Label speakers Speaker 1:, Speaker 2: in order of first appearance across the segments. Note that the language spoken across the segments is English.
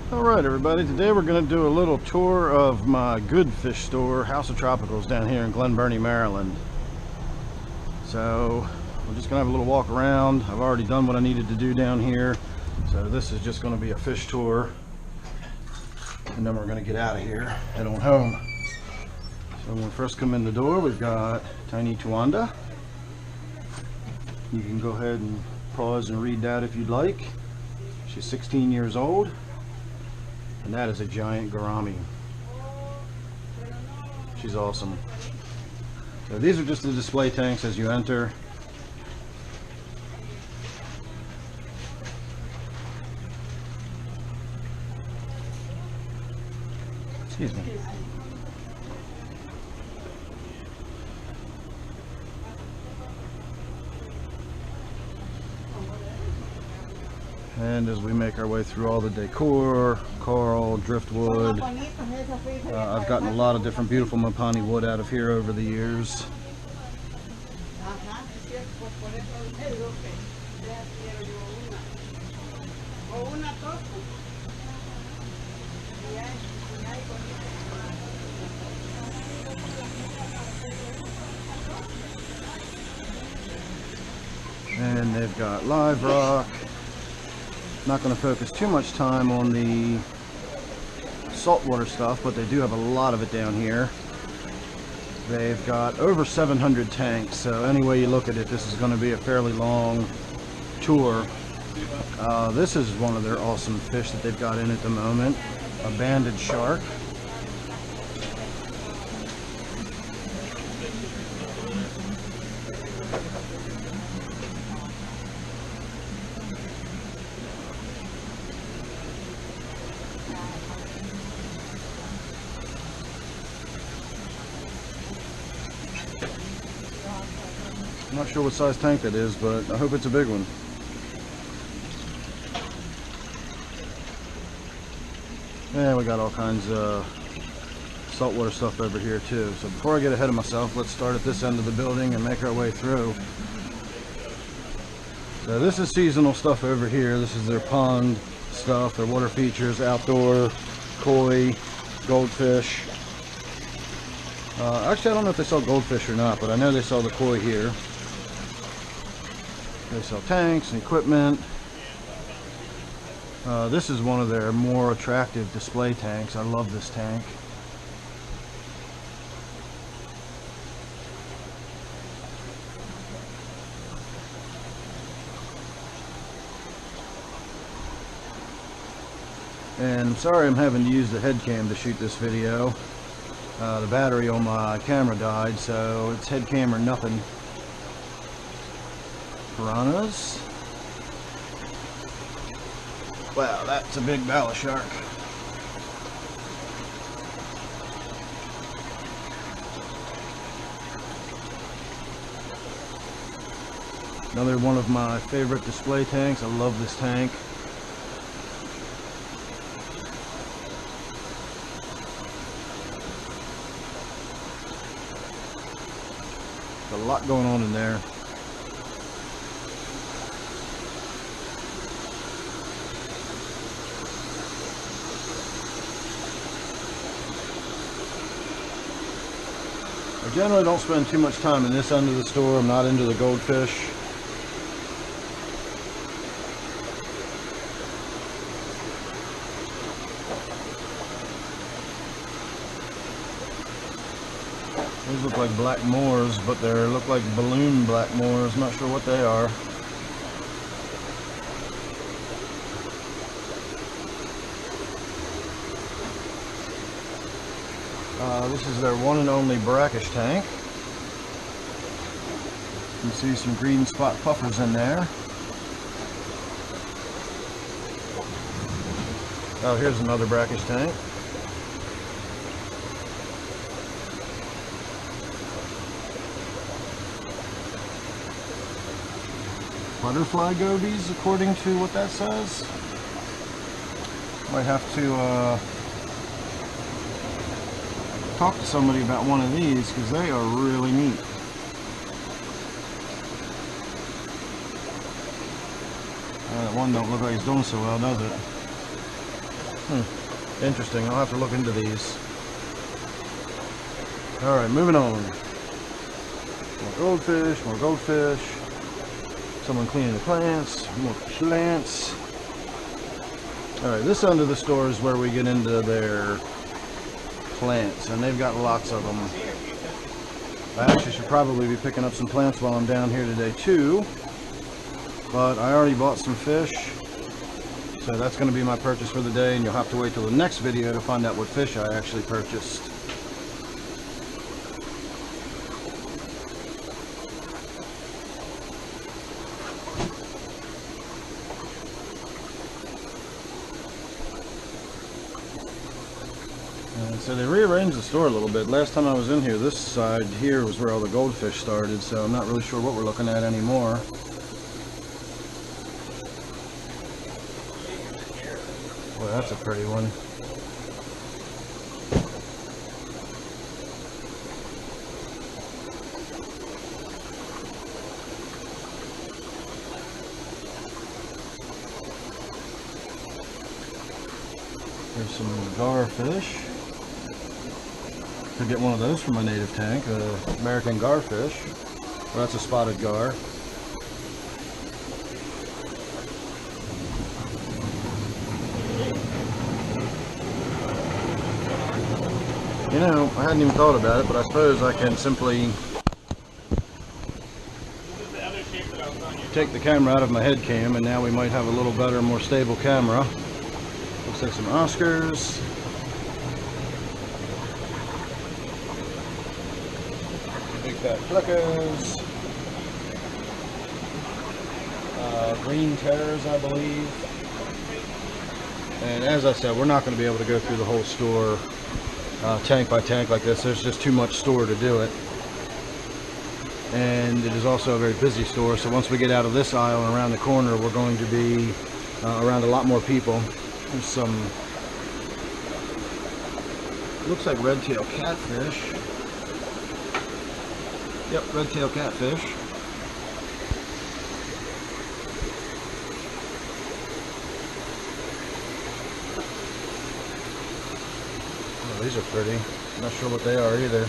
Speaker 1: Alright everybody, today we're going to do a little tour of my good fish store, House of Tropicals, down here in Glen, Burnie, Maryland. So we're just going to have a little walk around. I've already done what I needed to do down here, so this is just going to be a fish tour, and then we're going to get out of here, head on home. So when we first come in the door, we've got tiny Tuanda. You can go ahead and pause and read that if you'd like. She's 16 years old. And that is a giant gourami. She's awesome. So these are just the display tanks as you enter. Excuse me. And as we make our way through all the decor, coral, driftwood, I've gotten a lot of different beautiful Mapani wood out of here over the years. And they've got live rock. Not going to focus too much time on the saltwater stuff, but they do have a lot of it down here. They've got over 700 tanks, so any way you look at it, this is going to be a fairly long tour. This is one of their awesome fish that they've got in at the moment, a banded shark. I'm not sure what size tank that is, but I hope it's a big one. And we got all kinds of saltwater stuff over here too. So before I get ahead of myself, let's start at this end of the building and make our way through. So this is seasonal stuff over here. This is their pond stuff, their water features, outdoor, koi, goldfish. Actually, I don't know if they sell goldfish or not, but I know they sell the koi here. They sell tanks and equipment. This is one of their more attractive display tanks. I love this tank. And I'm sorry I'm having to use the head cam to shoot this video. The battery on my camera died, so it's head cam or nothing. Piranhas. Wow, that's a big bala shark. Another one of my favorite display tanks. I love this tank. A lot going on in there. I generally don't spend too much time in this end of the store. I'm not into the goldfish. These look like black moors, but they look like balloon black moors. Not sure what they are. This is their one and only brackish tank. You can see some green spot puffers in there. Oh, here's another brackish tank. Butterfly gobies, according to what that says. Might have to talk to somebody about one of these because they are really neat. That one don't look like he's doing so well, does it? Interesting. I'll have to look into these. Alright, moving on. More goldfish, more goldfish. Someone cleaning the plants, more plants. Alright, this end of the store is where we get into their plants, and they've got lots of them. I actually should probably be picking up some plants while I'm down here today too, but I already bought some fish, so that's going to be my purchase for the day, and you'll have to wait till the next video to find out what fish I actually purchased. So they rearranged the store a little bit. Last time I was in here, this side here was where all the goldfish started, so I'm not really sure what we're looking at anymore. Boy, that's a pretty one. There's some garfish. Could get one of those from my native tank, American garfish. Well, that's a spotted gar. You know, I hadn't even thought about it, but I suppose I can simply take the camera out of my head cam, and now we might have a little better, more stable camera. Looks like some Oscars. Big fat flickers. Green terrors, I believe. And as I said, we're not going to be able to go through the whole store tank by tank like this. There's just too much store to do it. And it is also a very busy store, so once we get out of this aisle and around the corner, we're going to be around a lot more people. There's some, looks like red-tailed catfish. Yep, red-tailed catfish. Oh, these are pretty. Not sure what they are either.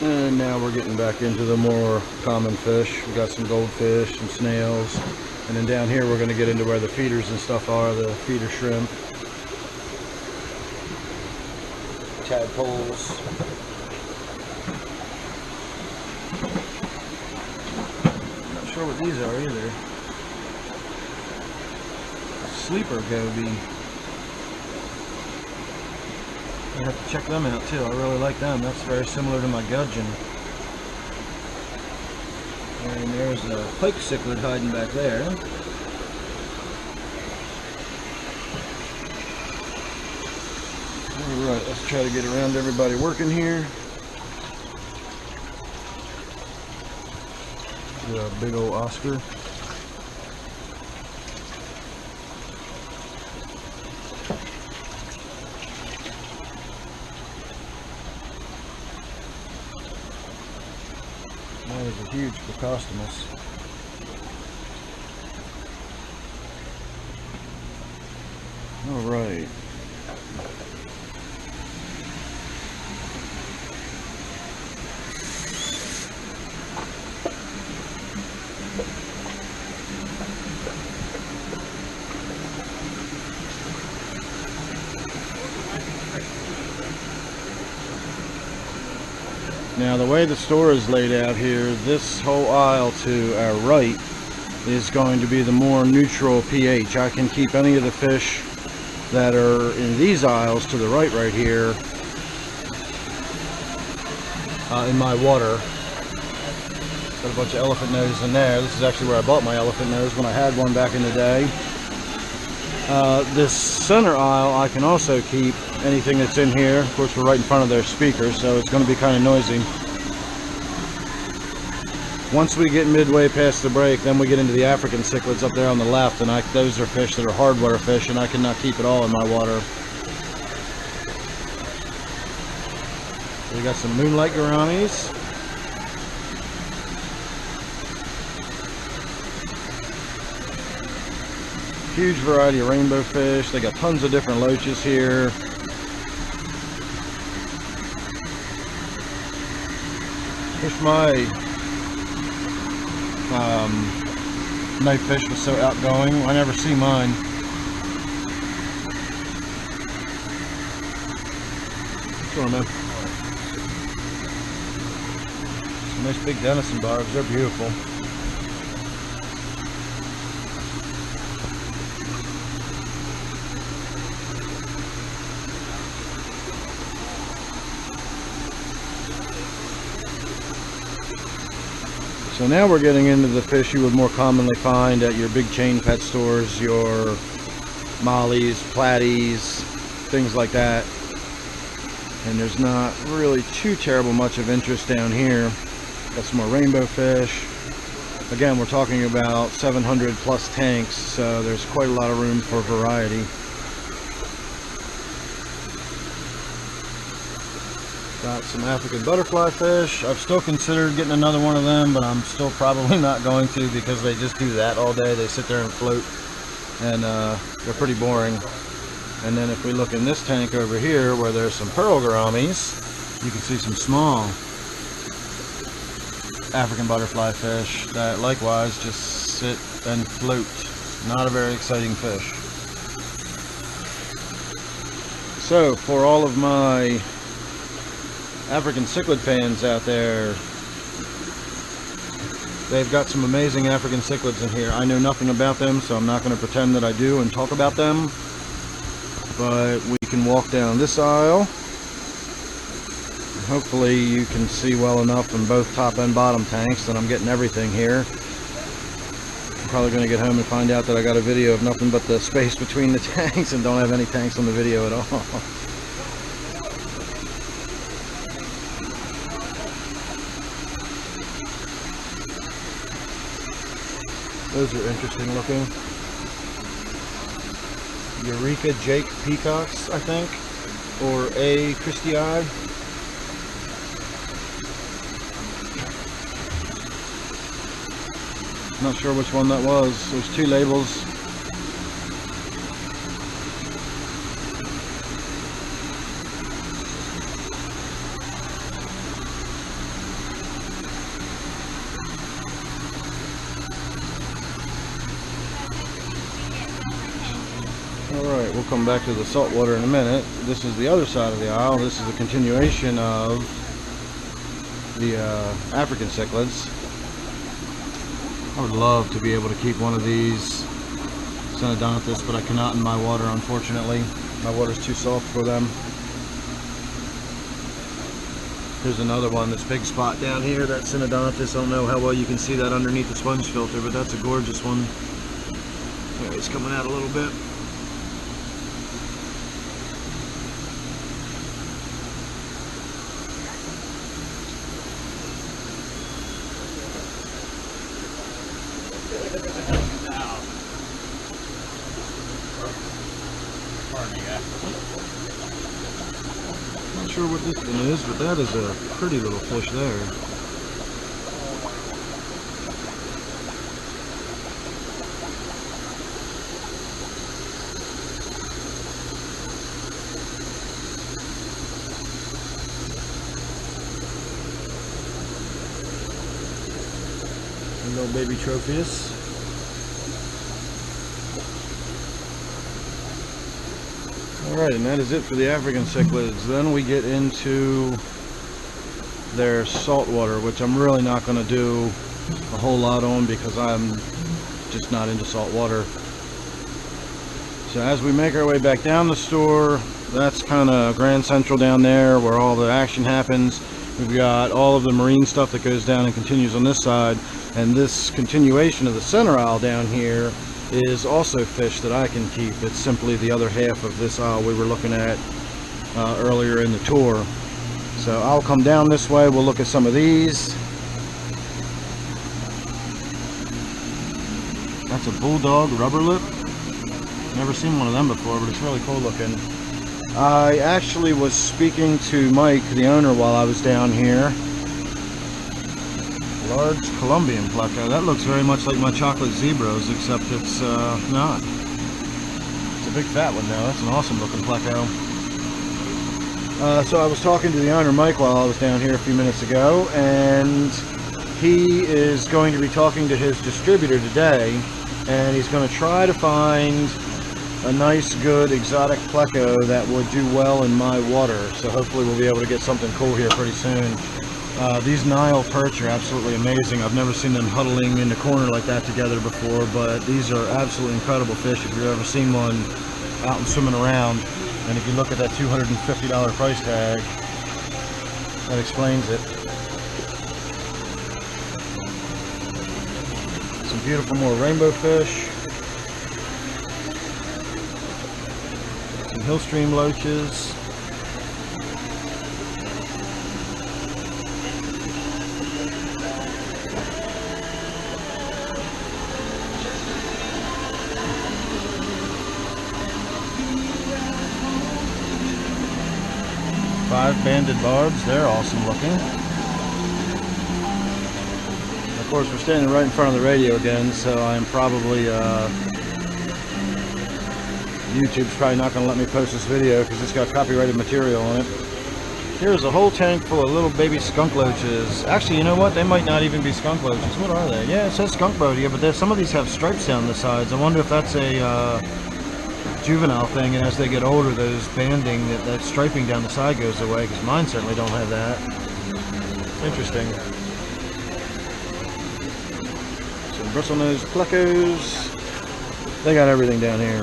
Speaker 1: And now we're getting back into the more common fish. We got some goldfish, some snails, and then down here we're going to get into where the feeders and stuff are, the feeder shrimp, tadpoles. Not sure what these are either. Sleeper goby. I have to check them out too. I really like them. That's very similar to my gudgeon. And there's a pike cichlid hiding back there. Alright, let's try to get around everybody working here. A big old Oscar. That is a huge Procostinus. All right. Now the way the store is laid out here, this whole aisle to our right is going to be the more neutral pH. I can keep any of the fish that are in these aisles to the right here in my water. Got a bunch of elephant nose in there. This is actually where I bought my elephant nose when I had one back in the day. This center aisle I can also keep anything that's in here. Of course, we're right in front of their speakers, so it's going to be kind of noisy. Once we get midway past the break, then we get into the African cichlids up there on the left, and those are fish that are hard water fish, and I cannot keep it all in my water. We got some moonlight gouramis. Huge variety of rainbow fish. They got tons of different loaches here. Wish my knife fish was so outgoing. I never see mine. What's going on, man? Some nice big denison barbs. They're beautiful. So now we're getting into the fish you would more commonly find at your big chain pet stores, your mollies, platies, things like that. And there's not really too terrible much of interest down here. Got some more rainbow fish. Again, we're talking about 700 plus tanks, so there's quite a lot of room for variety. Got some African butterfly fish. I've still considered getting another one of them, but I'm still probably not going to because they just do that all day. They sit there and float, and they're pretty boring. And then if we look in this tank over here where there's some pearl gouramis, you can see some small African butterfly fish that likewise just sit and float. Not a very exciting fish. So for all of my African cichlid fans out there, they've got some amazing African cichlids in here. I know nothing about them, so I'm not going to pretend that I do and talk about them. But we can walk down this aisle. Hopefully you can see well enough in both top and bottom tanks that I'm getting everything here. I'm probably going to get home and find out that I got a video of nothing but the space between the tanks and don't have any tanks on the video at all. Those are interesting looking. Eureka Jake peacocks, I think, or A. Christii. Not sure which one that was. There's two labels. Alright, we'll come back to the saltwater in a minute. This is the other side of the aisle. This is a continuation of the African cichlids. I would love to be able to keep one of these Synodontis, but I cannot in my water, unfortunately. My water's too soft for them. Here's another one, this big spot down here, that Synodontis. I don't know how well you can see that underneath the sponge filter, but that's a gorgeous one. There, it's coming out a little bit. Not sure what this one is, but that is a pretty little fish there. A little baby Tropheus. Alright, and that is it for the African cichlids. Then we get into their saltwater, which I'm really not going to do a whole lot on because I'm just not into saltwater. So as we make our way back down the store, that's kind of Grand Central down there where all the action happens. We've got all of the marine stuff that goes down and continues on this side, and this continuation of the center aisle down here is also fish that I can keep. It's simply the other half of this aisle we were looking at earlier in the tour. So I'll come down this way, we'll look at some of these. That's a bulldog rubber lip. Never seen one of them before, but it's really cool looking. I actually was speaking to Mike, the owner, while I was down here. Large Colombian pleco. That looks very much like my chocolate zebras, except it's not. big fat one though. That's an awesome looking pleco. So I was talking to the owner, Mike, while I was down here a few minutes ago, and he is going to be talking to his distributor today, and he's going to try to find a nice, good, exotic pleco that would do well in my water. So hopefully we'll be able to get something cool here pretty soon. These Nile perch are absolutely amazing. I've never seen them huddling in the corner like that together before, but these are absolutely incredible fish if you've ever seen one out and swimming around. And if you look at that $250 price tag, that explains it. Some beautiful more rainbow fish. Some hillstream loaches. Five banded barbs, they're awesome looking. Of course, we're standing right in front of the radio again, so I'm probably, YouTube's probably not going to let me post this video because it's got copyrighted material on it. Here's a whole tank full of little baby skunk loaches. Actually, you know what? They might not even be skunk loaches. What are they? Yeah, it says skunk boat here, but some of these have stripes down the sides. I wonder if that's a, juvenile thing, and as they get older, those banding, that striping down the side goes away, because mine certainly don't have that. Interesting. Some bristlenose plecos. They got everything down here.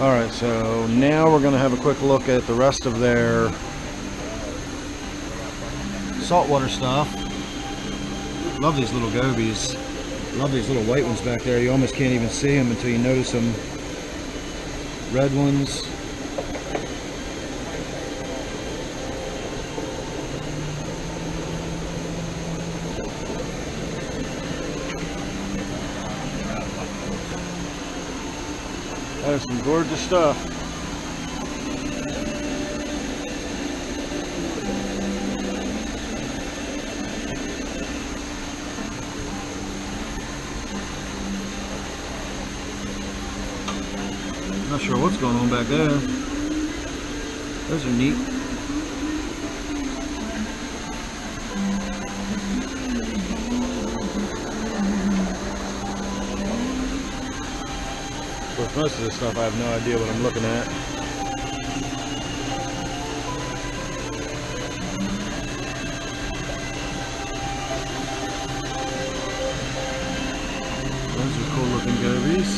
Speaker 1: Alright, so now we're going to have a quick look at the rest of their saltwater stuff. Love these little gobies. Love these little white ones back there. You almost can't even see them until you notice them. Red ones. That's some gorgeous stuff. Not sure what's going on back there. Those are neat. Of course, most of this stuff I have no idea what I'm looking at. Those are cool looking gobies.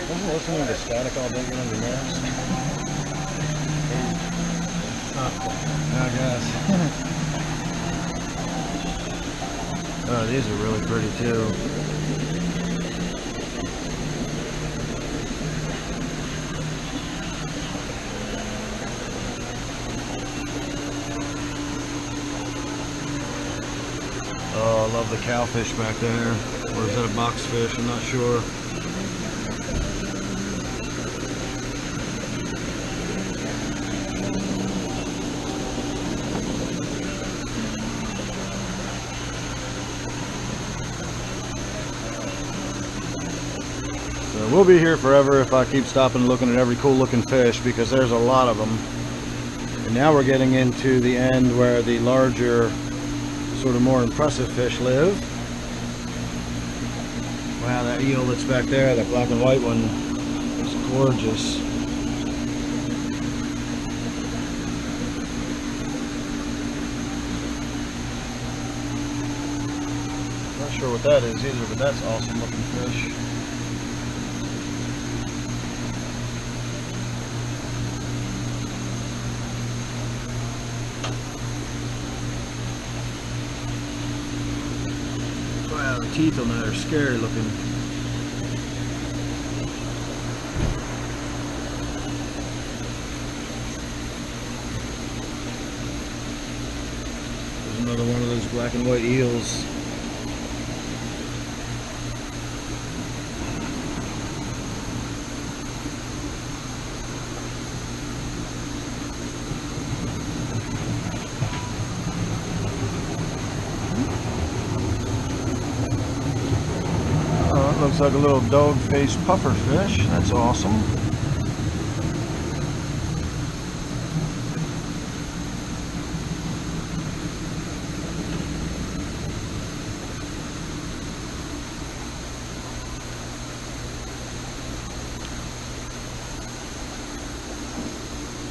Speaker 1: Wasn't listening to static all day on your nerves? I guess. Oh, these are really pretty too. Oh, I love the cowfish back there. Or is that a boxfish? I'm not sure. We'll be here forever if I keep stopping looking at every cool looking fish, because there's a lot of them. And now we're getting into the end where the larger, sort of more impressive fish live. Wow, that eel that's back there, that black and white one, is gorgeous. Not sure what that is either, but that's awesome looking fish. Wow, the teeth on that are scary looking. There's another one of those black and white eels. Oh, it looks like a little dog-faced puffer fish. That's awesome.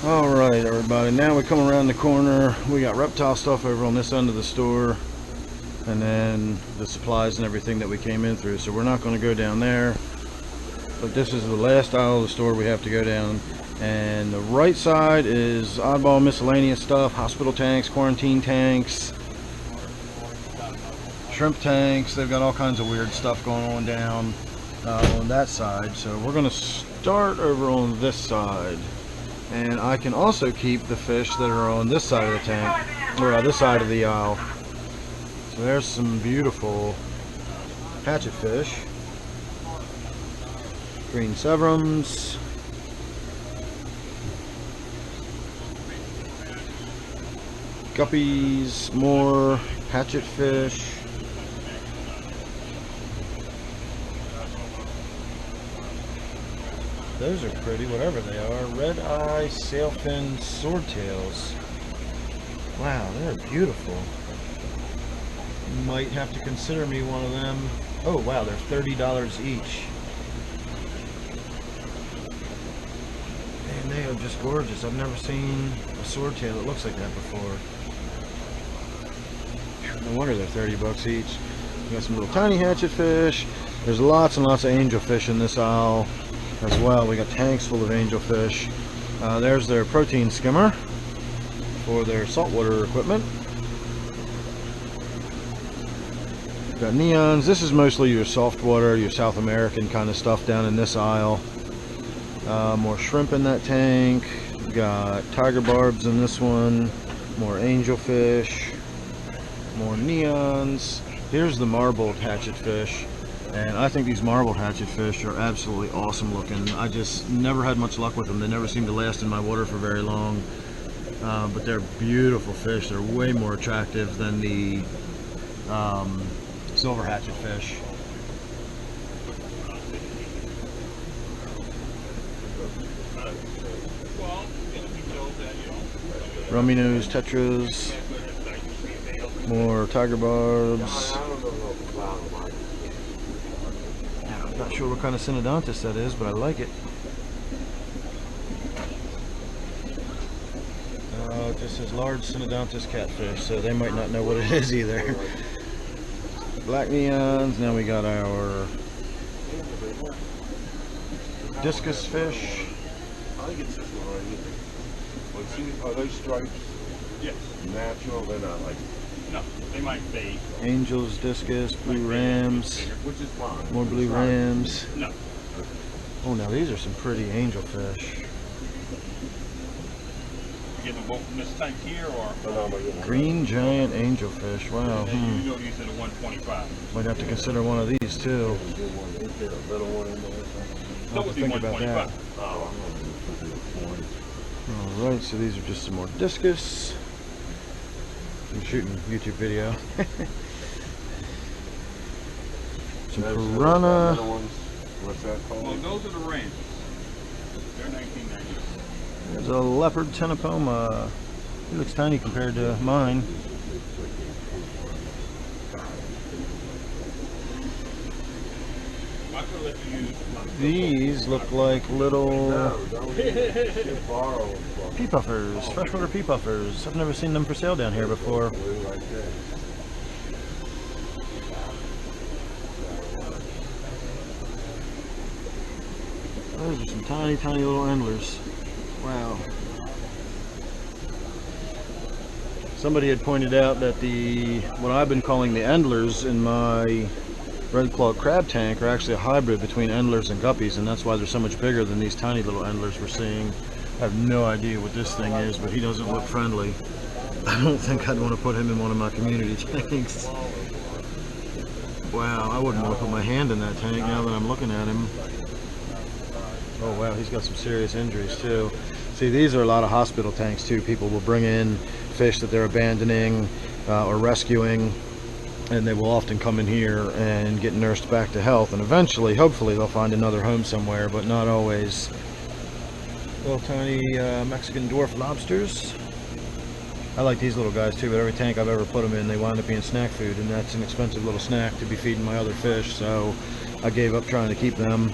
Speaker 1: Alright everybody, now we come around the corner. We got reptile stuff over on this end of the store, and then the supplies and everything that we came in through, so we're not going to go down there. But this is the last aisle of the store we have to go down, and the right side is oddball miscellaneous stuff, hospital tanks, quarantine tanks, shrimp tanks. They've got all kinds of weird stuff going on down on that side, so we're going to start over on this side. And I can also keep the fish that are on this side of the tank, or on this side of the aisle. So there's some beautiful hatchet fish. Green severums. Guppies, more hatchet fish. Those are pretty, whatever they are. Red eye, sailfin, swordtails. Wow, they're beautiful. Might have to consider me one of them. Oh wow, they're $30 each. Man, they are just gorgeous. I've never seen a swordtail that looks like that before. No wonder they're 30 bucks each. We got some little tiny hatchet fish. There's lots and lots of angelfish in this aisle as well. We got tanks full of angelfish. There's their protein skimmer for their saltwater equipment. Got neons. This is mostly your soft water, your South American kind of stuff down in this aisle. More shrimp in that tank. We got tiger barbs in this one. More angelfish. More neons. Here's the marbled hatchet fish. And I think these marbled hatchet fish are absolutely awesome looking. I just never had much luck with them. They never seem to last in my water for very long. But they're beautiful fish. They're way more attractive than the silver hatchet fish. Rummy nose tetras. More tiger barbs. Not sure what kind of synodontis that is, but I like it. It just says large synodontis catfish, so they might not know what it is either. Black neons. Now we got our discus fish.
Speaker 2: I think it's this one right here. Are those stripes?
Speaker 3: Yes.
Speaker 2: Natural? They're not like.
Speaker 3: No, they might fade.
Speaker 1: Angels, discus, blue rams.
Speaker 2: Which is fine.
Speaker 1: More blue rams.
Speaker 3: No.
Speaker 1: Oh, now these are some pretty angelfish.
Speaker 3: You get them both from this tank here, or?
Speaker 1: Green giant angelfish. Wow.
Speaker 3: You know these are the 125.
Speaker 1: Might have to consider one of these too. I'll have to think about that. Alright, so these are just some more discus. I'm shooting a YouTube video. Some piranha.
Speaker 2: What's that called?
Speaker 3: Well, those are the ranges. They're $19.99.
Speaker 1: There's a leopard tenopoma. He looks tiny compared to mine. These look like little pea puffers, freshwater pea puffers. I've never seen them for sale down here before. Those are some tiny, tiny little endlers. Wow. Somebody had pointed out that what I've been calling the endlers in my red claw crab tank are actually a hybrid between endlers and guppies, and that's why they're so much bigger than these tiny little endlers we're seeing. I have no idea what this thing is, but he doesn't look friendly. I don't think I'd want to put him in one of my community tanks. Wow, I wouldn't want to put my hand in that tank now that I'm looking at him. Oh wow, he's got some serious injuries too. See, these are a lot of hospital tanks too. People will bring in fish that they're abandoning or rescuing, and they will often come in here and get nursed back to health, and eventually, hopefully, they'll find another home somewhere, but not always. Little tiny Mexican dwarf lobsters. I like these little guys too, but every tank I've ever put them in, they wind up being snack food, and that's an expensive little snack to be feeding my other fish, so I gave up trying to keep them.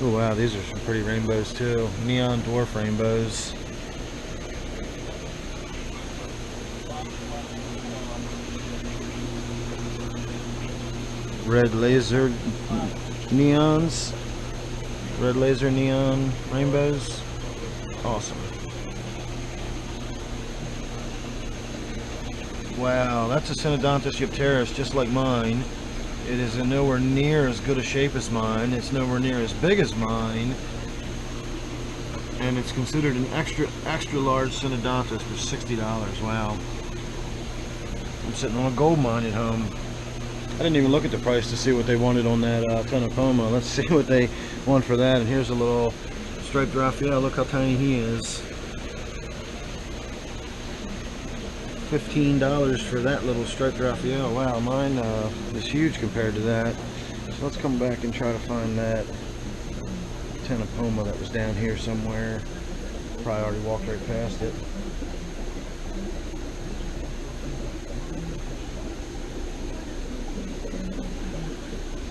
Speaker 1: Oh wow, these are some pretty rainbows too. Neon dwarf rainbows. Red laser neons. Red laser neon rainbows. Awesome. Wow, that's a Synodontis eupteris just like mine. It is in nowhere near as good a shape as mine. It's nowhere near as big as mine. And it's considered an extra large Synodontis for $60. Wow. I'm sitting on a gold mine at home. I didn't even look at the price to see what they wanted on that Tenopoma. Let's see what they want for that. And here's a little striped Raphael. Look how tiny he is. $15 for that little striped Raphael. Wow, mine is huge compared to that. So let's come back and try to find that Tenopoma that was down here somewhere. Probably already walked right past it.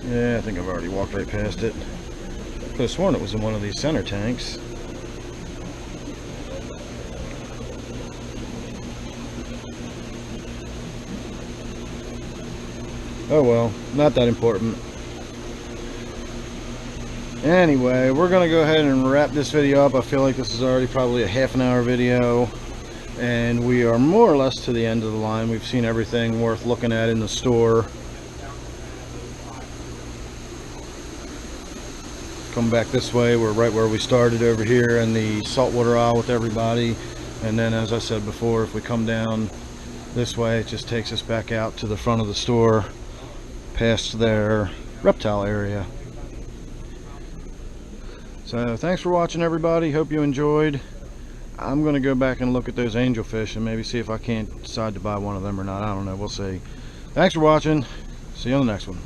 Speaker 1: Yeah, I think I've already walked right past it. Could have sworn it was in one of these center tanks. Oh well, not that important. Anyway, we're gonna go ahead and wrap this video up. I feel like this is already probably a half-an-hour video, and we are more or less to the end of the line. We've seen everything worth looking at in the store. Come back this way, we're right where we started over here in the saltwater aisle with everybody, and then as I said before, if we come down this way, it just takes us back out to the front of the store past their reptile area. So thanks for watching, everybody. Hope you enjoyed. I'm gonna go back and look at those angelfish and maybe see if I can't decide to buy one of them or not. I don't know, we'll see. Thanks for watching. See you on the next one.